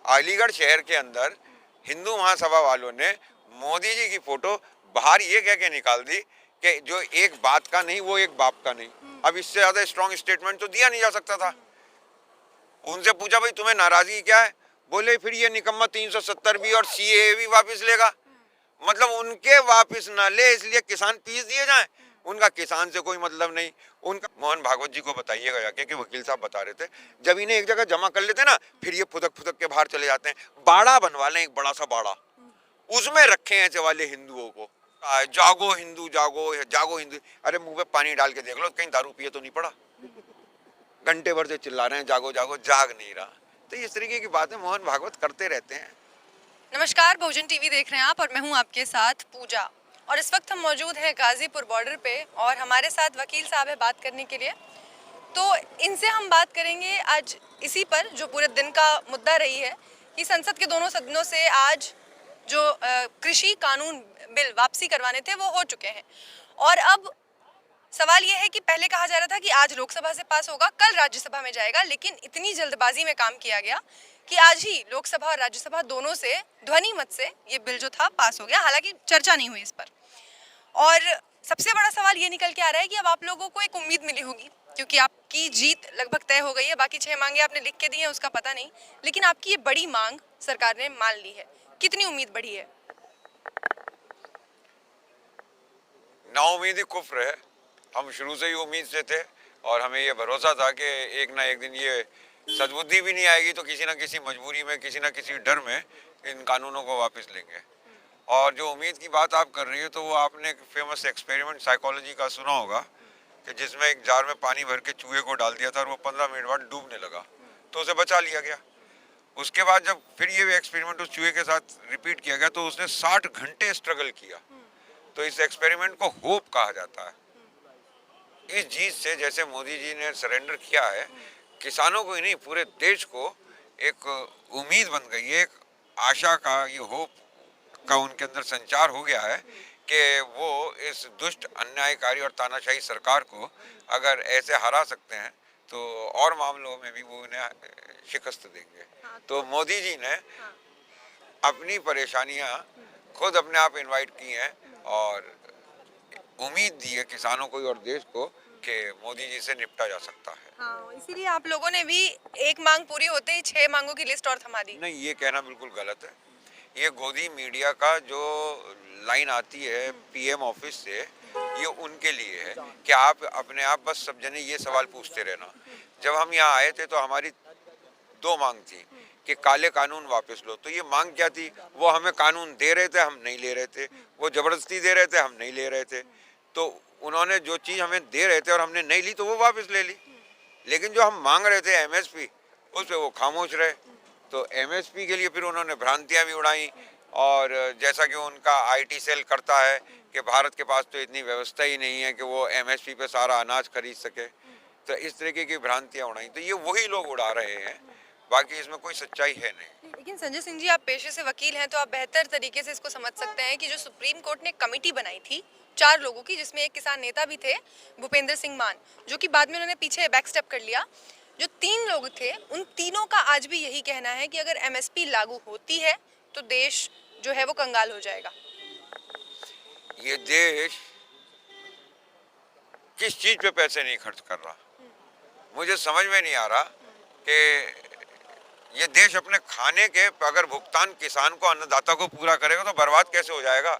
अलीगढ़ शहर के अंदर हिंदू महासभा वालों ने मोदी जी की फोटो बाहर ये कह के निकाल दी कि जो एक बात का नहीं वो एक बाप का नहीं। अब इससे ज्यादा स्ट्रॉन्ग स्टेटमेंट तो दिया नहीं जा सकता था। उनसे पूछा भाई तुम्हें नाराजगी क्या है, बोले फिर ये निकम्मा 370 भी और सीएए भी वापस लेगा। मतलब उनके वापस ना ले इसलिए किसान पीस दिए जाएं, उनका किसान से कोई मतलब नहीं। उनका मोहन भागवत जी को बताइएगा जाके कि वकील साहब बता रहे थे जब इन्हें एक जगह जमा कर लेते ना फिर ये फुदक फुदक के बाहर चले जाते हैं। बाड़ा बनवा लें, एक बड़ा सा बाड़ा, उसमें रखे हैं ऐसे वाले हिंदुओं को, जागो हिंदू जागो, जागो हिंदू। अरे मुंह पे पानी डाल के देख लो कहीं दारू पिए तो नहीं पड़ा। घंटे भर से चिल्ला रहे हैं जागो जागो, जाग नहीं रहा। तो इस तरीके की बातें मोहन भागवत करते रहते हैं। नमस्कार, बहुजन टीवी देख रहे हैं आप और मैं हूं आपके साथ पूजा। और इस वक्त हम मौजूद हैं गाजीपुर बॉर्डर पे और हमारे साथ वकील साहब है बात करने के लिए। तो इनसे हम बात करेंगे आज इसी पर जो पूरे दिन का मुद्दा रही है कि संसद के दोनों सदनों से आज जो कृषि कानून बिल वापसी करवाने थे वो हो चुके हैं। और अब सवाल ये है कि पहले कहा जा रहा था कि आज लोकसभा से पास होगा, कल राज्यसभा में जाएगा, लेकिन इतनी जल्दबाजी में काम किया गया कि आज ही लोकसभा और राज्यसभा दोनों से ध्वनि मत से ये बिल जो था पास हो गया। हालांकि चर्चा नहीं हुई इस पर। और सबसे बड़ा सवाल ये निकल के आ रहा है कि अब आप लोगों को एक उम्मीद मिली होगी क्योंकि आपकी जीत लगभग तय हो गई है। बाकी 6 मांगे आपने लिख के दी हैं उसका पता नहीं, लेकिन आपकी ये बड़ी मांग सरकार ने मान ली है। कितनी उम्मीद बढ़ी है? नाउम्मीदी कुफ्र है। हम शुरू से ही उम्मीद से थे और हमें ये भरोसा था कि एक ना एक दिन ये सद्बुद्धि भी नहीं आएगी तो किसी ना किसी मजबूरी में, किसी ना किसी डर में इन कानूनों को वापस लेंगे। और जो उम्मीद की बात आप कर रही हो तो वो आपने एक फेमस एक्सपेरिमेंट साइकोलॉजी का सुना होगा कि जिसमें एक जार में पानी भर के चूहे को डाल दिया था और वो 15 मिनट बाद डूबने लगा तो उसे बचा लिया गया। उसके बाद जब फिर ये एक्सपेरिमेंट उस चूहे के साथ रिपीट किया गया तो उसने 60 घंटे स्ट्रगल किया। तो इस एक्सपेरिमेंट को होप कहा जाता है। इस जीत से जैसे मोदी जी ने सरेंडर किया है, किसानों को ही नहीं पूरे देश को एक उम्मीद बन गई है, एक आशा का, ये होप का उनके अंदर संचार हो गया है कि वो इस दुष्ट अन्यायकारी और तानाशाही सरकार को अगर ऐसे हरा सकते हैं तो और मामलों में भी वो उन्हें शिकस्त देंगे। तो मोदी जी ने अपनी परेशानियां खुद अपने आप इनवाइट की हैं और उम्मीद दी है किसानों को और देश को कि मोदी जी से निपटा जा सकता है। हाँ, इसीलिए आप लोगों ने भी एक मांग पूरी होते ही 6 मांगों की लिस्ट और थमा दी। नहीं, ये कहना बिल्कुल गलत है। ये गोदी मीडिया का जो लाइन आती है पीएम ऑफिस से, ये उनके लिए है कि आप अपने आप बस सब जने ये सवाल पूछते रहना। जब हम यहाँ आए थे तो हमारी 2 मांग थी कि काले कानून वापस लो। तो ये मांग क्या थी? वो हमें कानून दे रहे थे, हम नहीं ले रहे थे। वो जबरदस्ती दे रहे थे, हम नहीं ले रहे थे। तो उन्होंने जो चीज हमें दे रहे थे और हमने नहीं ली तो वो वापस ले ली। लेकिन जो हम मांग रहे थे एमएसपी, उस पे वो खामोश रहे। तो एमएसपी के लिए फिर उन्होंने भ्रांतियां भी उड़ाई और जैसा कि उनका आईटी सेल करता है कि भारत के पास तो इतनी व्यवस्था ही नहीं है कि वो एमएसपी पे सारा अनाज खरीद सके। तो इस तरीके की भ्रांतियां उड़ाई। तो ये वही लोग उड़ा रहे हैं, बाकी इसमें कोई सच्चाई है नहीं। लेकिन संजय सिंह जी, आप पेशे से वकील हैं तो आप बेहतर तरीके से इसको समझ सकते हैं कि जो सुप्रीम कोर्ट ने कमेटी बनाई थी 4 लोगों की, जिसमें एक किसान नेता भी थे भूपेंद्र सिंह मान, जो कि बाद में उन्होंने पीछे बैकस्टेप कर लिया। जो 3 लोग थे उन तीनों का आज भी यही कहना है कि अगर एमएसपी लागू होती है तो देश जो है वो कंगाल हो जाएगा। ये देश किस चीज पे पैसे नहीं खर्च कर रहा, मुझे समझ में नहीं आ रहा कि ये देश अपने खाने के अगर भुगतान किसान को, अन्नदाता को पूरा करेगा तो बर्बाद कैसे हो जाएगा?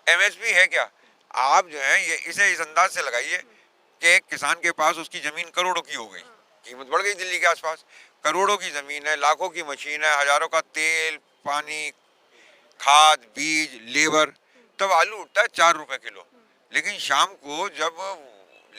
एमएसपी है क्या? आप जो है ये इसे इस अंदाज से लगाइए कि एक किसान के पास उसकी जमीन करोड़ों की हो गई, कीमत बढ़ गई दिल्ली के आसपास, करोड़ों की जमीन है, लाखों की मशीन है, हजारों का तेल, पानी, खाद, बीज, लेबर, तब आलू उठता है 4 रुपए किलो। लेकिन शाम को जब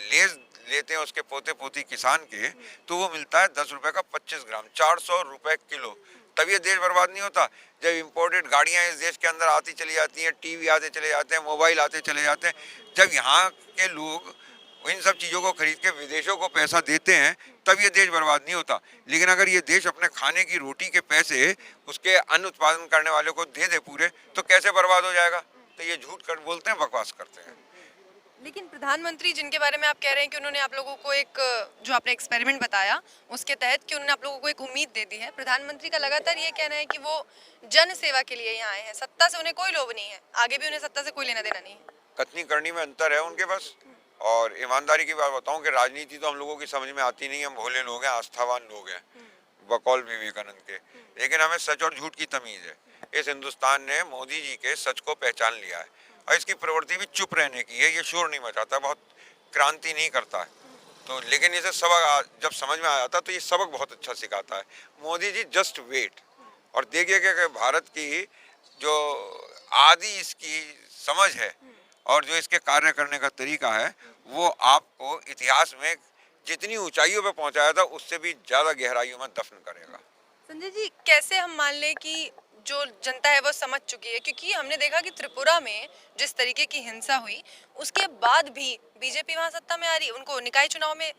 लेस लेते हैं उसके पोते पोती किसान के तो वो मिलता है 10 रुपए का 25 ग्राम, 400 रुपए किलो। तब ये देश बर्बाद नहीं होता? जब इंपोर्टेड गाड़ियां इस देश के अंदर आती चली जाती हैं, टीवी आते चले जाते हैं, मोबाइल आते चले जाते हैं, जब यहाँ के लोग इन सब चीज़ों को खरीद के विदेशों को पैसा देते हैं तब ये देश बर्बाद नहीं होता। लेकिन अगर ये देश अपने खाने की रोटी के पैसे उसके अन्न उत्पादन करने वालों को दे दे पूरे, तो कैसे बर्बाद हो जाएगा? तो ये झूठ कर बोलते हैं, बकवास करते हैं। लेकिन प्रधानमंत्री जिनके बारे में आप कह रहे हैं कि उन्होंने आप लोगों को एक जो आपने एक्सपेरिमेंट बताया उसके तहत कि उन्होंने आप लोगों को एक उम्मीद दे दी है, प्रधानमंत्री का लगातार ये कहना है कि वो जन सेवा के लिए यहाँ आए हैं, सत्ता से उन्हें कोई लोभ नहीं है, आगे भी उन्हें सत्ता से कोई लेना देना नहीं है। कथनी करनी में अंतर है उनके पास। और ईमानदारी की बात बताऊं कि राजनीति तो हम लोगों की समझ में आती नहीं है, हम भोले लोग हैं, आस्थावान लोग हैं, बकौल विवेकानंद के। लेकिन हमें सच और झूठ की तमीज है। इस हिंदुस्तान ने मोदी जी के सच को पहचान लिया है और इसकी प्रवृत्ति भी चुप रहने की है। ये शोर नहीं मचाता, बहुत क्रांति नहीं करता है। तो लेकिन इसे सबक जब समझ में आ जाता तो ये सबक बहुत अच्छा सिखाता है। मोदी जी जस्ट वेट और देखिए कि भारत की जो आदि इसकी समझ है और जो इसके कार्य करने का तरीका है वो आपको इतिहास में जितनी ऊंचाइयों पे पहुंचाया था उससे भी ज्यादा गहराइयों में दफन करेगा। संजय जी, कैसे हम मान लें कि जो जनता है वो समझ चुकी है, क्योंकि हमने देखा कि त्रिपुरा में जिस तरीके की हिंसा हुई उसके बाद भी बीजेपी वहां सत्ता में आ रही है, उनको निकाय चुनाव में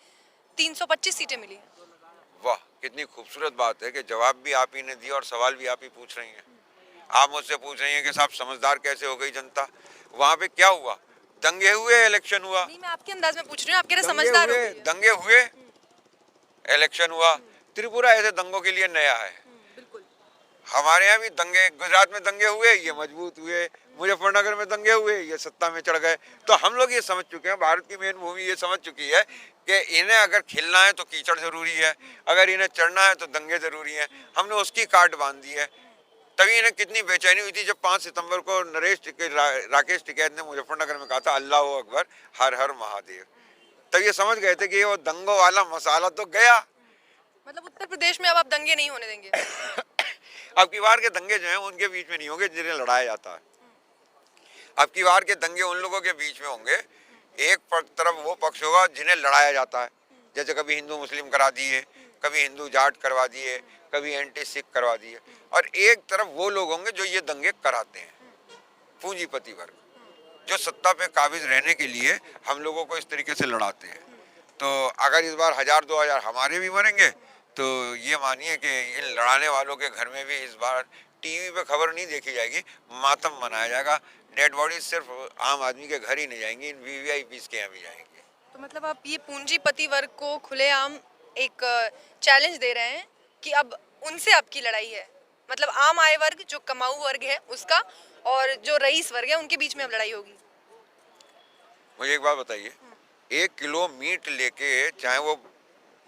325 सीटें मिली। वाह, कितनी खूबसूरत बात है कि जवाब भी आप ही ने दिया और सवाल भी आप ही पूछ रही हैं। आप मुझसे पूछ रही हैं कि साहब समझदार कैसे हो गई जनता। वहां पे क्या हुआ? दंगे हुए, इलेक्शन हुआ। नहीं, मैं आपके अंदाज में पूछ रही हूँ, आप कह रहे समझदार हो गई है। दंगे हुए, इलेक्शन हुआ। त्रिपुरा ऐसे दंगों के लिए नया है। बिल्कुल। हमारे यहाँ भी दंगे, गुजरात में दंगे हुए, ये मजबूत हुए, मुजफ्फरनगर में दंगे हुए, ये सत्ता में चढ़ गए। तो हम लोग ये समझ चुके हैं, भारत की मेन भूमि ये समझ चुकी है कि इन्हें अगर खिलना है तो कीचड़ जरूरी है, अगर इन्हें चढ़ना है तो दंगे जरूरी हैं। हमने उसकी काट बांध दी है। तभी इन्हें कितनी बेचैनी हुई थी जब 5 सितंबर को राकेश टिकैत ने मुजफ्फरनगर में कहा था अल्लाह अकबर, हर हर महादेव। तब ये समझ गए थे कि वो दंगों वाला मसाला तो गया। मतलब उत्तर प्रदेश में अब आप दंगे नहीं होने देंगे। अब की बार के दंगे जो हैं उनके बीच में नहीं होंगे जिन्हें लड़ाया जाता है। अब की बार के दंगे उन लोगों के बीच में होंगे, एक तरफ वो पक्ष होगा जिन्हें लड़ाया जाता है, जैसे कभी हिंदू मुस्लिम करा दिए, कभी हिंदू जाट करवा दिए, कभी एंटी सिख करवा दिए, और एक तरफ वो लोग होंगे जो ये दंगे कराते हैं, पूंजीपति वर्ग, जो सत्ता पे काबिज रहने के लिए हम लोगों को इस तरीके से लड़ाते हैं। तो अगर इस बार 1000-2000 हमारे भी मरेंगे तो ये मानिए कि इन लड़ाने वालों के घर में भी इस बार टीवी पे खबर नहीं देखी जाएगी, मातम मनाया जाएगा। डेड बॉडीज सिर्फ आम आदमी के घर ही नहीं जाएंगी, इन वीवीआईपी के यहाँ भी जाएंगी। तो मतलब आप ये पूंजीपति वर्ग को खुलेआम एक चैलेंज दे रहे हैं कि अब उनसे आपकी लड़ाई है, मतलब आम आय वर्ग जो कमाऊ वर्ग है उसका और जो रईस वर्ग है उनके बीच में अब लड़ाई होगी। मुझे एक बात बताइए, 1 किलो मीट लेके, चाहे वो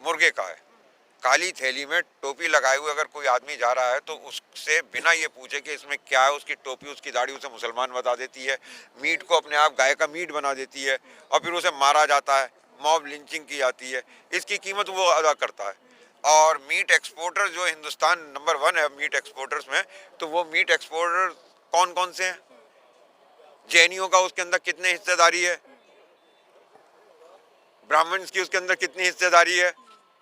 मुर्गे का है, काली थैली में टोपी लगाए हुए अगर कोई आदमी जा रहा है तो उससे बिना ये पूछे कि इसमें क्या है, उसकी टोपी उसकी दाढ़ी उसे मुसलमान बता देती है, मीट को अपने आप गाय का मीट बना देती है और फिर उसे मारा जाता है, मॉब लिंचिंग की जाती है। इसकी कीमत वो अदा करता है। और मीट एक्सपोर्टर जो हिंदुस्तान नंबर 1 है मीट एक्सपोर्टर्स में, तो वो मीट एक्सपोर्टर कौन कौन से हैं? जैनियों का उसके अंदर कितने हिस्सेदारी है, ब्राह्मण्स की उसके अंदर कितनी हिस्सेदारी है।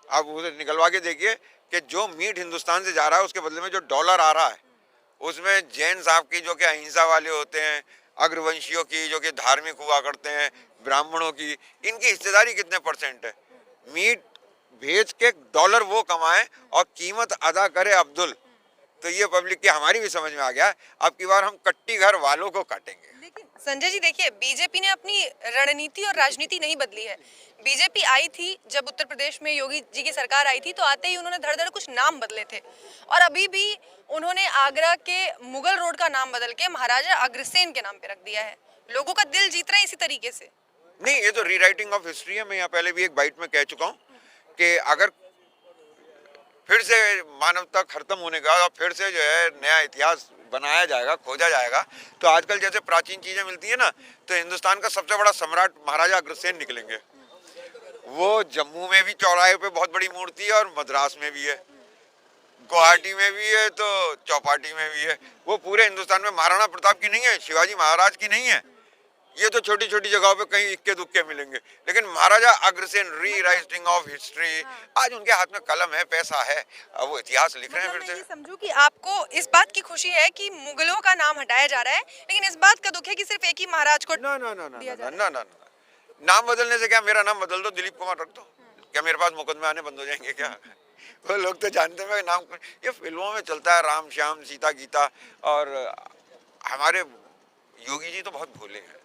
आप उसे निकलवा के देखिए कि जो मीट हिंदुस्तान से जा रहा है उसके बदले में जो डॉलर आ रहा है उसमें जैन साहब की जो कि अहिंसा वाले होते हैं, अग्रवंशियों की जो कि धार्मिक हुआ करते हैं, ब्राह्मणों की, इनकी हिस्सेदारी कितने % है? मीट भेज के डॉलर वो कमाए और कीमत अदा करे अब्दुल। तो ये पब्लिक की हमारी भी समझ में आ गया। अब की बार हम कट्टी घर वालों को काटेंगे। लेकिन संजय जी देखिए, बीजेपी ने अपनी रणनीति और राजनीति नहीं बदली है। बीजेपी आई थी जब उत्तर प्रदेश में योगी जी की सरकार आई थी तो आते ही उन्होंने धड़ धड़ कुछ नाम बदले थे और अभी भी उन्होंने आगरा के मुगल रोड का नाम बदल के महाराजा अग्रसेन के नाम पे रख दिया है। लोगों का दिल जीत रहे हैं इसी तरीके से। नहीं, ये तो रीराइटिंग ऑफ हिस्ट्री है। मैं यहाँ पहले भी एक बाइट में कह चुका हूँ कि अगर फिर से मानवता खत्म होने का और फिर से जो है नया इतिहास बनाया जाएगा, खोजा जाएगा, तो आजकल जैसे प्राचीन चीजें मिलती है ना, तो हिंदुस्तान का सबसे बड़ा सम्राट महाराजा अग्रसेन निकलेंगे। वो जम्मू में भी चौराहे पे बहुत बड़ी मूर्ति है और मद्रास में भी है, गुवाहाटी में भी है, तो चौपाटी में भी है। वो पूरे हिंदुस्तान में महाराणा प्रताप की नहीं है, शिवाजी महाराज की नहीं है। ये तो छोटी छोटी जगहों पे कहीं इक्के दुक्के मिलेंगे, लेकिन Maharaja Agrasen, rewriting of history, आज उनके हाथ में कलम है, पैसा है, अब वो इतिहास लिख रहे हैं फिर से। मैं ये समझूं कि आपको इस बात की खुशी है कि मुगलों का नाम हटाया जा रहा है, लेकिन इस बात का दुख है कि सिर्फ एक ही महाराज को ना ना ना ना ना ना ना, नाम बदलने से क्या, मेरा नाम बदल दो, दिलीप कुमार रख दो, क्या मेरे पास मुकदमे आने बंद हो जाएंगे क्या? वो लोग तो जानते हैं नाम, ये फिल्मों में चलता है, राम श्याम सीता गीता। और हमारे योगी जी तो बहुत भोले हैं,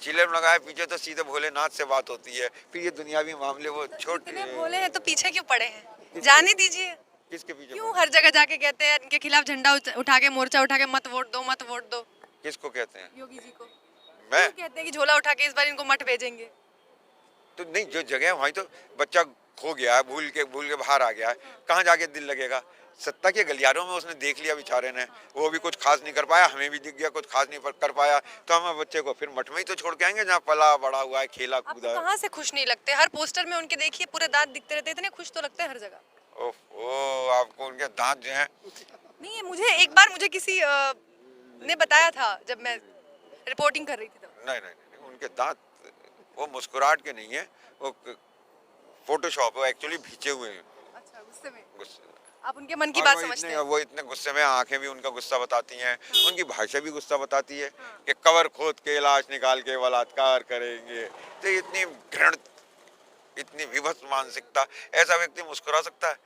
चिलम लगाए पीछे तो सीधे भोलेनाथ से बात होती है, फिर ये दुनियावी मामले वो छोटे। इतने भोले हैं तो पीछे क्यों पड़े हैं? जाने दीजिए। किसके पीछे क्यों हर जगह जाके कहते हैं इनके खिलाफ झंडा उठा के, मोर्चा उठा के, मत वोट दो, मत वोट दो? किसको कहते हैं? योगी जी को। मैं क्यों कहते हैं कि झोला उठा के इस बार इनको मत भेजेंगे? तो नहीं, जो जगह है वहीं तो बच्चा खो गया है, भूल के बाहर आ गया है, कहाँ जाके दिल लगेगा? सत्ता के गलियारों में उसने देख लिया बेचारे ने, वो भी कुछ खास नहीं कर पाया, हमें भी दिख गया कुछ खास नहीं कर पाया, तो हम बच्चे को फिर मठ में ही तो छोड़ के आएंगे जहाँ पला बड़ा हुआ है, खेला आपको कूदा है। कहाँ से खुश नहीं लगते? हर पोस्टर में उनके देखिए पूरे दांत दिखते रहते हैं, इतने खुश तो लगते हैं हर जगह। ओह, आपको उनके दांत जो हैं। नहीं, मुझे एक बार मुझे किसी ने बताया था जब मैं रिपोर्टिंग कर रही थी तब। नहीं, उनके दांत वो मुस्कुराहट के नहीं है, वो फोटोशॉप है, एक्चुअली भींचे हुए हैं अच्छा, गुस्से में गुस्से। आप उनके मन की और बात वो समझते इतने हैं। वो इतने गुस्से में, आंखें भी उनका गुस्सा बताती हैं, उनकी भाषा भी गुस्सा बताती है कि कवर खोद के लाश निकाल के बलात्कार करेंगे। तो इतनी घृण, इतनी विभत्स मानसिकता, ऐसा व्यक्ति मुस्कुरा सकता है?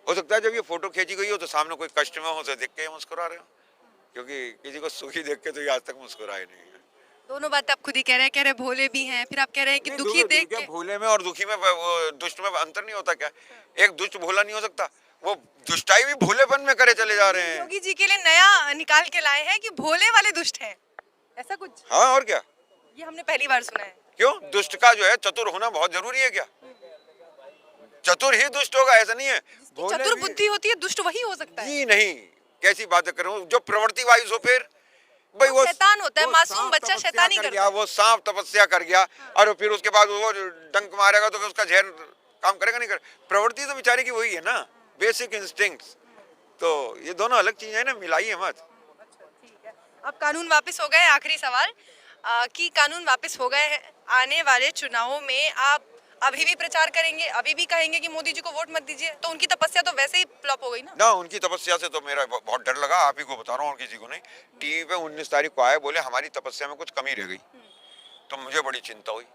हो सकता है जब ये फोटो खींची गई हो तो सामने कोई कष्ट में हो तो देख के ये मुस्कुरा रहे हो, क्योंकि किसी को सुखी देख के तो ये आज तक मुस्कुराए नहीं है। दोनों बात आप खुद ही कह रहे हैं भोले भी हैं, फिर आप कह रहे हैं कि नहीं, दुखी देख क्या के। भोले में और दुखी में वो दुष्ट में अंतर नहीं होता क्या? एक दुष्ट भोला नहीं हो सकता? वो दुष्टाई भी भोलेपन में करे चले जा रहे हैं। योगी जी के लिए नया निकाल के लाए हैं कि भोले वाले दुष्ट हैं, ऐसा कुछ? हाँ, और क्या? ये हमने पहली बार सुना है। क्यों? दुष्ट का जो है चतुर होना बहुत जरूरी है क्या? चतुर ही दुष्ट होगा ऐसा नहीं है। भोले चतुर भी- बुद्धि होती है, दुष्ट वही हो सकता है। जी नहीं, कैसी बातें कर रहा हूँ? जो प्रवृत्ति वाइज हो, फिर भाई वो शैतान होता है, वो मासूम सांप बच्चा तपस्या शैतानी कर करता गया, है। वो सांप तपस्या कर गया और फिर उसके बाद वो डंक मारेगा तो उसका जहर काम करेगा नहीं? कर प्रवृत्ति तो बेचारे की वही है ना, बेसिक इंस्टिंक्ट्स। तो ये दोनों अलग चीजें हैं ना, मिलाइए मत। ठीक है, अब कानून वापस हो गए। आखिरी सवाल कि कानून वापस हो गए हैं, आने वाले चुनावों में आप अभी भी प्रचार करेंगे, अभी भी कहेंगे कि मोदी जी को वोट मत दीजिए? तो उनकी तपस्या तो वैसे ही फ्लॉप हो गई ना। ना, उनकी तपस्या से तो मेरा बहुत डर लगा, आप ही को बता रहा हूँ और किसी को नहीं। टीवी पे 19 तारीख को आए, बोले हमारी तपस्या में कुछ कमी रह गई, तो मुझे बड़ी चिंता हुई।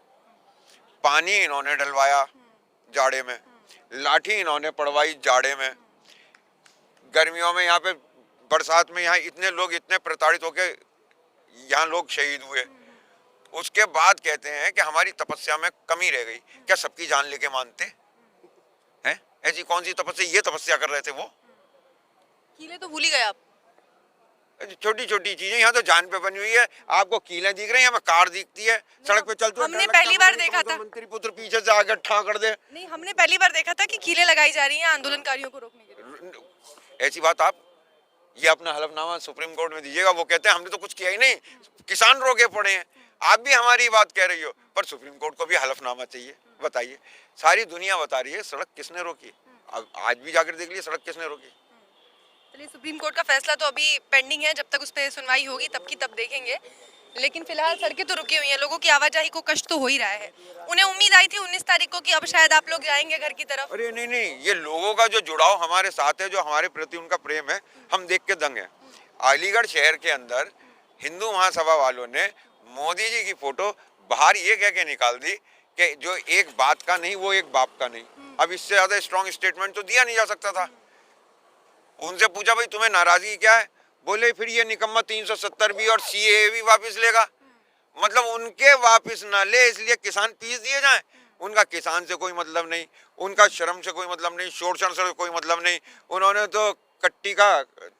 पानी इन्होंने डलवाया जाड़े में, लाठी इन्होंने पड़वाई जाड़े में, गर्मियों में यहाँ पे, बरसात में यहाँ इतने लोग इतने प्रताड़ित होके यहाँ लोग शहीद हुए, उसके बाद कहते हैं कि हमारी तपस्या में कमी रह गई। क्या सबकी जान लेके मानते हैं? ऐसी कौन सी तपस्या? ये तपस्या कर रहे थे वो। कीले तो भूल ही गए आप। छोटी छोटी चीजें, यहाँ तो जान पे बनी हुई है। आपको कीलें दिख रही हैं, हमें कार दिखती है सड़क पे चलते हुए, हमने डर लगता है पहली बार कहीं देखा था। मंत्री पुत्र पीछे से आकर ठा कर दे। नहीं, हमने पहली बार देखा था कि कीले लगाई जा रही हैं आंदोलनकारियों को रोकने के लिए। ऐसी बात आप ये अपना हलफनामा सुप्रीम कोर्ट में दीजिएगा, वो कहते हैं हमने तो कुछ किया ही नहीं, किसान रोके पड़े हैं। आप भी हमारी बात कह रही हो, पर सुप्रीम कोर्ट को भी हलफनामा चाहिए। बताइए, सारी दुनिया बता रही है सड़क किसने रोकी। अब आज भी जाकर देख लिए सड़क किसने रोकी। चलिए, सुप्रीम कोर्ट का फैसला तो अभी पेंडिंग है, जब तक उस पर सुनवाई होगी तब की तब देखेंगे। लेकिन फिलहाल सड़कें तो रुकी हुई हैं, लोगों की आवाजाही को कष्ट तो हो ही रहा है। उन्हें उम्मीद आई थी 19 तारीख को कि अब शायद आप लोग जाएंगे घर की तरफ। अरे नहीं नहीं, ये लोगों का जो जुड़ाव हमारे साथ है, जो हमारे प्रति उनका प्रेम है, हम देख के दंग हैं। अलीगढ़ शहर के अंदर हिंदू महासभा वालों ने मोदी जी की फोटो बाहर ये कह के निकाल दी कि जो एक बात का नहीं वो एक बाप का नहीं। अब इससे ज्यादा स्ट्रॉन्ग स्टेटमेंट तो दिया नहीं जा सकता था। उनसे पूछा भाई तुम्हें नाराजगी क्या है, बोले फिर ये निकम्मा 370 भी और सीएए भी वापस लेगा। मतलब उनके वापस ना ले इसलिए किसान पीस दिए जाएं। उनका किसान से कोई मतलब नहीं, उनका श्रम से कोई मतलब नहीं, शोषण से कोई मतलब नहीं। उन्होंने तो कट्टी का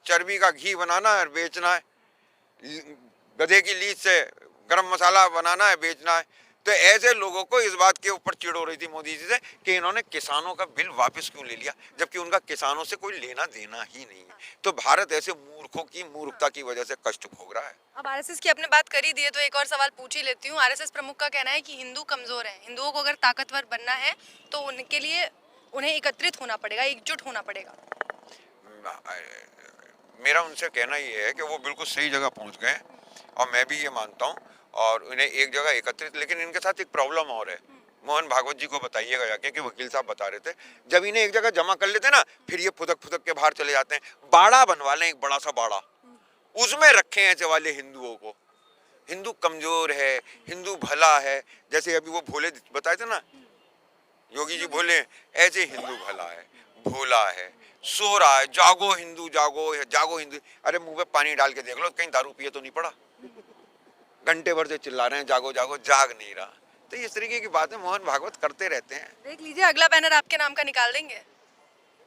चर्बी का घी बनाना है, बेचना है, गधे की लीज से गरम मसाला बनाना है, बेचना है। तो ऐसे लोगों को इस बात के ऊपर चिढ़ हो रही थी मोदी जी से कि इन्होंने किसानों का बिल वापस क्यों ले लिया, जबकि उनका किसानों से कोई लेना देना ही नहीं है। तो भारत ऐसे मूर्खों की मूर्खता की वजह से कष्ट भोग रहा है। अब आरएसएस की आपने बात कर ही दी है तो एक और सवाल पूछ ही लेती हूँ। आरएसएस प्रमुख का कहना है कि हिंदू कमजोर हैं, हिंदुओं को अगर ताकतवर बनना है तो उनके लिए उन्हें एकत्रित होना पड़ेगा, एकजुट होना पड़ेगा। मेरा उनसे कहना ये है कि वो बिल्कुल सही जगह पहुंच गए और मैं भी ये मानता हूँ, और उन्हें एक जगह एकत्रित, लेकिन इनके साथ एक प्रॉब्लम और है। मोहन भागवत जी को बताइएगा जाके कि वकील साहब बता रहे थे, जब इन्हें एक जगह जमा कर लेते ना, फिर ये फुदक फुदक के बाहर चले जाते हैं। बाड़ा बनवा लें, एक बड़ा सा बाड़ा, उसमें रखें ऐसे वाले हिंदुओं को। हिंदू कमजोर है, हिंदू भला है, जैसे अभी वो भोले बताए थे ना, योगी जी भोले, ऐसे हिंदू भला है, भोला है, सो रहा है, जागो हिंदू, जागो जागो हिंदू। अरे मुंह पे पानी डाल के देख लो, कहीं दारू पिए तो नहीं पड़ा। घंटे भर से चिल्ला रहे हैं जागो जागो, जाग नहीं रहा। तो इस तरीके की बातें मोहन भागवत करते रहते हैं। देख लीजिए अगला बैनर आपके नाम का निकाल देंगे।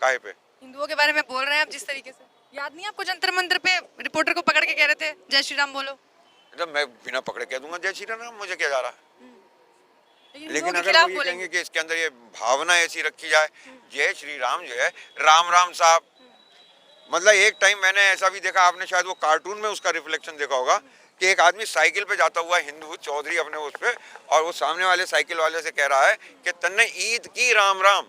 काहे पे? हिंदुओं के बारे में बोल रहे हैं आप जिस तरीके से, याद नहीं आपको जंतर मंतर पे रिपोर्टर को पकड़ के कह रहे थे जय श्री राम बोलो। जब मैं बिना पकड़े कह दूंगा जय श्री राम, मुझे क्या जा रहा है। लेकिन हिंदुओं के अगर खिलाफ वो ये बोलेंगे। कहेंगे कि इसके अंदर ये भावना ऐसी रखी जाए, जय श्री राम जो है राम राम साहब, मतलब एक टाइम मैंने ऐसा भी देखा, आपने शायद वो कार्टून में उसका रिफ्लेक्शन देखा होगा कि एक आदमी साइकिल पे जाता हुआ हिंदू चौधरी अपने उस पे, और वो सामने वाले साइकिल वाले से कह रहा है कि तन्ने ईद की राम राम।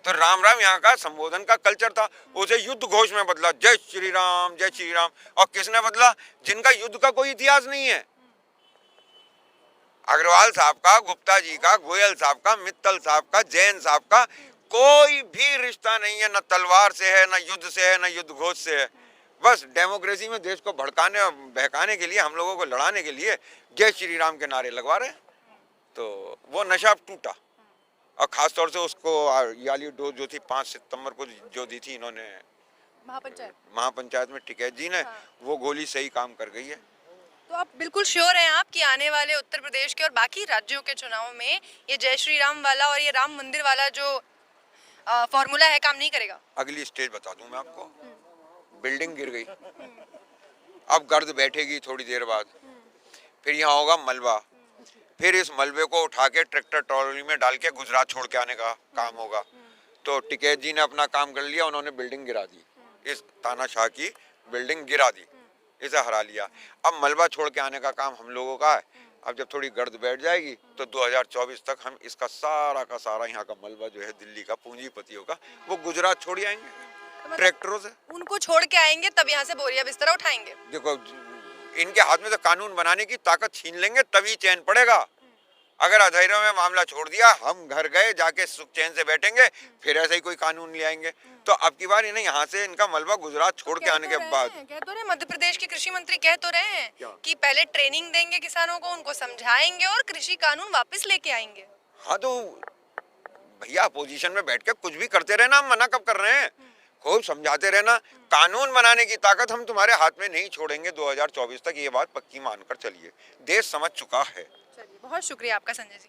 तो राम राम यहाँ का संबोधन का कल्चर था, उसे युद्ध घोष में बदला, जय श्री राम जय श्री राम। और किसने बदला? जिनका युद्ध का कोई इतिहास नहीं है। अग्रवाल साहब का, गुप्ता जी का, गोयल साहब का, मित्तल साहब का, जैन साहब का कोई भी रिश्ता नहीं है, न तलवार से है, न युद्ध से है, न युद्ध घोष से है। बस डेमोक्रेसी में देश को भड़काने और बहकाने के लिए, हम लोगों को लड़ाने के लिए जय श्री राम के नारे लगवा रहे हैं। तो वो नशा अब टूटा, और खास तौर से उसको याली डोज जो थी 5 सितंबर को जो दी थी इन्होंने महापंचायत में टिकैत जी ने, वो गोली सही काम कर गई है। तो आप बिल्कुल श्योर हैं आप कि आने वाले उत्तर प्रदेश के और बाकी राज्यों के चुनाव में ये जय श्री राम वाला और ये राम मंदिर वाला जो फॉर्मूला है काम नहीं करेगा? अगली स्टेज बता दूं मैं आपको, बिल्डिंग गिर गई, अब गर्द बैठेगी थोड़ी देर बाद, फिर यहाँ होगा मलबा, फिर इस मलबे को उठा के ट्रैक्टर ट्रॉली में डाल के गुजरात छोड़ के आने का काम होगा। तो टिकैत जी ने अपना काम कर लिया, उन्होंने बिल्डिंग गिरा दी, इस तानाशाह की बिल्डिंग गिरा दी, इसे हरा लिया। अब मलबा छोड़ के आने का काम हम लोगों का है। अब जब थोड़ी गर्द बैठ जाएगी तो 2024 तक हम इसका सारा का सारा यहाँ का मलबा जो है दिल्ली का पूंजीपतियों का, वो गुजरात छोड़ आएंगे ट्रैक्टरों से। उनको छोड़ के आएंगे तब यहाँ से बोरिया बिस्तरा उठाएंगे। देखो इनके हाथ में तो कानून बनाने की ताकत छीन लेंगे तभी चैन पड़ेगा। अगर अधैर्य में मामला छोड़ दिया, हम घर गए जाके सुख चैन से बैठेंगे, फिर ऐसे ही कोई कानून ले आएंगे। तो अब की बार इन्हें यहाँ से इनका मलबा गुजरात छोड़ के आने के बाद, कह तो रहे मध्य प्रदेश के कृषि मंत्री कह तो रहे हैं कि पहले ट्रेनिंग देंगे किसानों को, उनको समझाएंगे और कृषि कानून वापस लेके आएंगे। हाँ तो भैया अपोजिशन में बैठ के कुछ भी करते रहना, हम मना कब कर रहे हैं, खूब समझाते रहना। कानून बनाने की ताकत हम तुम्हारे हाथ में नहीं छोड़ेंगे 2024 तक, ये बात पक्की मानकर चलिए। देश समझ चुका है। चलिए बहुत शुक्रिया आपका संजय जी।